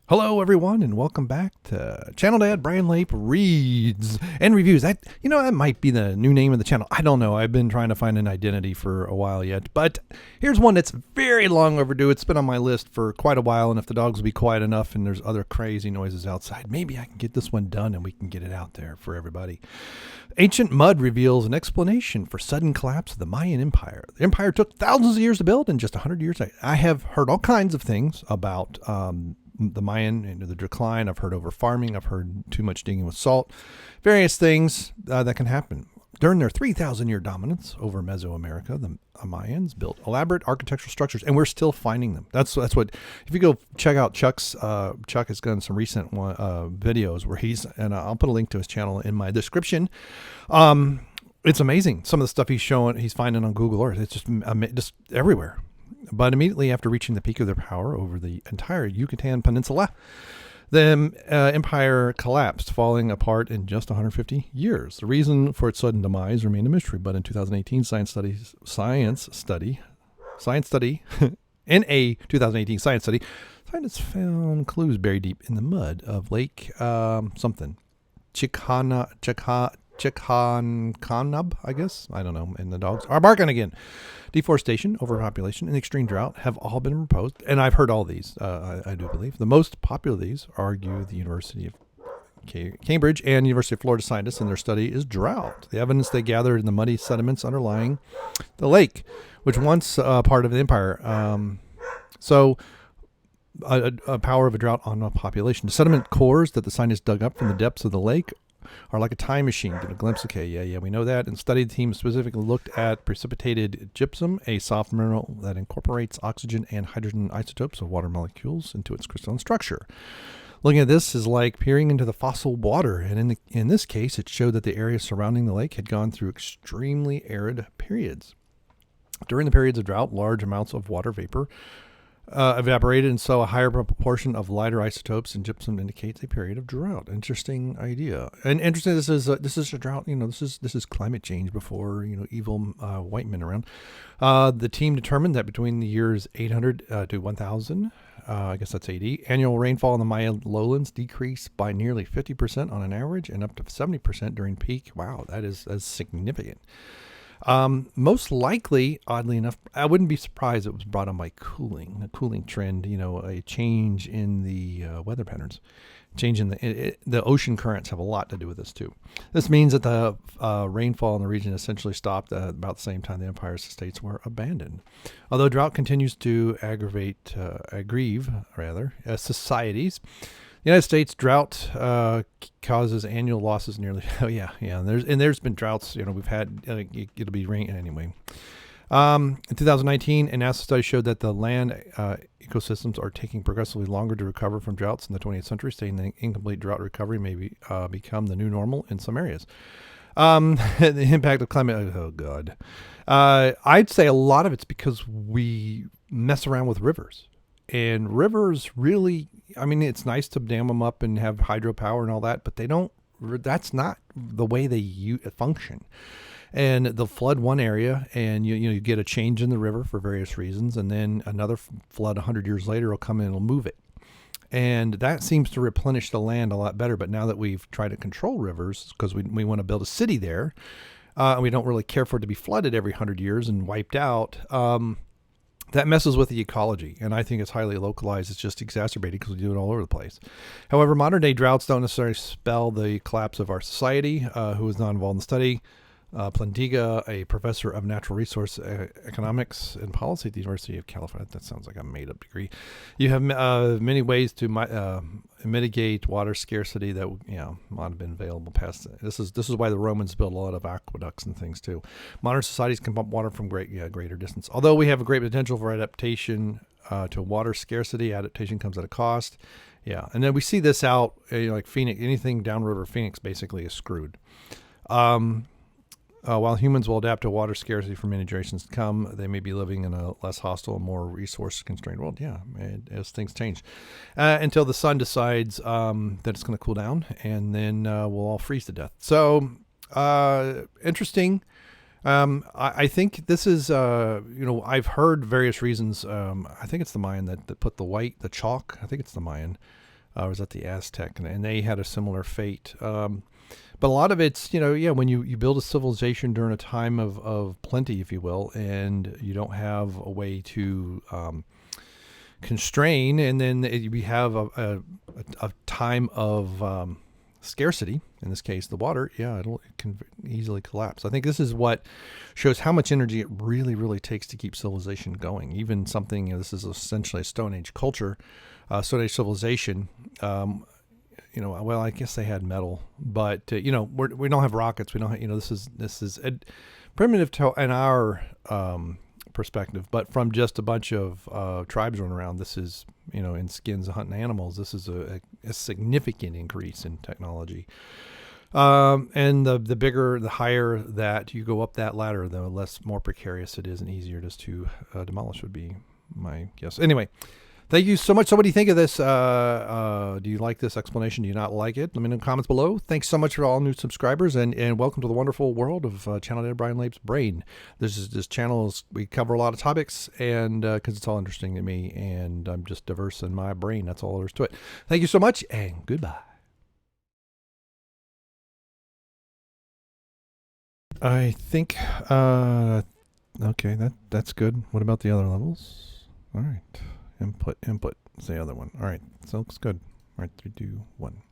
Hello, everyone, and welcome back to Channel Dad Bryon Lape Reads and Reviews. That might be the new name of the channel. I don't know. I've been trying to find an identity for a while yet, but here's one that's very long overdue. It's been on my list for quite a while, and if the dogs will be quiet enough and there's other crazy noises outside, maybe I can get this one done and we can get it out there for everybody. Ancient mud reveals an explanation for sudden collapse of the Mayan Empire. The empire took thousands of years to build and just 100 years. I have heard all kinds of things about the Mayan and the decline. I've heard over farming. I've heard too much digging with salt. Various things that can happen. During their 3,000-year dominance over Mesoamerica, the Mayans built elaborate architectural structures, and we're still finding them. That's what. If you go check out Chuck has done some recent videos where and I'll put a link to his channel in my description. It's amazing some of the stuff he's finding on Google Earth. It's just everywhere. But immediately after reaching the peak of their power over the entire Yucatan Peninsula, the empire collapsed, falling apart in just 150 years. The reason for its sudden demise remained a mystery, but in 2018, in a 2018 science study, scientists found clues buried deep in the mud of Lake Chichancanab, I guess. I don't know. And the dogs are barking again. Deforestation, overpopulation, and extreme drought have all been proposed. And I've heard all these, I do believe. The most popular of these argue the University of Cambridge and University of Florida scientists in their study is drought. The evidence they gathered in the muddy sediments underlying the lake, which once part of the empire. A power of a drought on a population. The sediment cores that the scientists dug up from the depths of the lake are like a time machine. Get a glimpse. Okay, we know that. And study team specifically looked at precipitated gypsum, a soft mineral that incorporates oxygen and hydrogen isotopes of water molecules into its crystalline structure. Looking at this is like peering into the fossil water, and in this case, it showed that the area surrounding the lake had gone through extremely arid periods. During the periods of drought, large amounts of water vapor evaporated, and so a higher proportion of lighter isotopes in gypsum indicates a period of drought. Interesting idea. And interesting, this is a drought. This is climate change before evil white men around. The team determined that between the years 800 to 1000, I guess that's AD, annual rainfall in the Mayan lowlands decreased by nearly 50% on an average, and up to 70% during peak. Wow, that's significant. Most likely, oddly enough, I wouldn't be surprised it was brought on by a cooling trend, a change in the weather patterns. Change in the ocean currents have a lot to do with this too. This means that the rainfall in the region essentially stopped at about the same time the empire's estates were abandoned. Although drought continues to aggrieve societies, the United States drought causes annual losses nearly. There's been droughts. We've had. It'll be rain anyway. In 2019, a NASA study showed that the land ecosystems are taking progressively longer to recover from droughts in the 20th century, saying that incomplete drought recovery may become the new normal in some areas. The impact of climate. Oh God, I'd say a lot of it's because we mess around with rivers. And rivers really, it's nice to dam them up and have hydropower and all that, but that's not the way they function. And they'll flood one area, and you get a change in the river for various reasons, and then another flood 100 years later will come in and will move it. And that seems to replenish the land a lot better. But now that we've tried to control rivers, because we want to build a city there, and we don't really care for it to be flooded every 100 years and wiped out, that messes with the ecology, and I think it's highly localized. It's just exacerbated because we do it all over the place. However, modern-day droughts don't necessarily spell the collapse of our society. Who was not involved in the study? Plantiga, a professor of natural resource economics and policy at the University of California. That sounds like a made-up degree. You have many ways to mitigate water scarcity that might have been available past. This is why the Romans built a lot of aqueducts and things too. Modern societies can pump water from greater distance. Although we have a great potential for adaptation to water scarcity, adaptation comes at a cost. Yeah, and then we see this out like Phoenix. Anything downriver Phoenix basically is screwed. While humans will adapt to water scarcity for many generations to come, they may be living in a less hostile, more resource-constrained world. Yeah, as things change. Until the sun decides that it's going to cool down, and then we'll all freeze to death. So, interesting. I think this is, I've heard various reasons. I think it's the Mayan that put the chalk. I think it's the Mayan. or was that the Aztec? And they had a similar fate. But a lot of it's, when you build a civilization during a time of plenty, if you will, and you don't have a way to constrain, and then we have a time of scarcity, in this case the water, it can easily collapse. I think this is what shows how much energy it really takes to keep civilization going. Even something, this is essentially a Stone Age culture, Stone Age civilization. Well, I guess they had metal, but we don't have rockets. We don't have, this is primitive in our perspective, but from just a bunch of tribes running around, this is, in skins of hunting animals, this is a significant increase in technology. And the higher that you go up that ladder, the more precarious it is and easier it is to demolish, would be my guess. Anyway, thank you so much. So what do you think of this? Do you like this explanation? Do you not like it? Let me know in the comments below. Thanks so much for all new subscribers, and welcome to the wonderful world of Channel Dad Bryon Lape's Brain. This channel we cover a lot of topics, and because it's all interesting to me, and I'm just diverse in my brain. That's all there is to it. Thank you so much, and goodbye. I think, okay, that's good. What about the other levels? All right. Input. It's the other one. All right. So it looks good. All right. 3, 2, 1.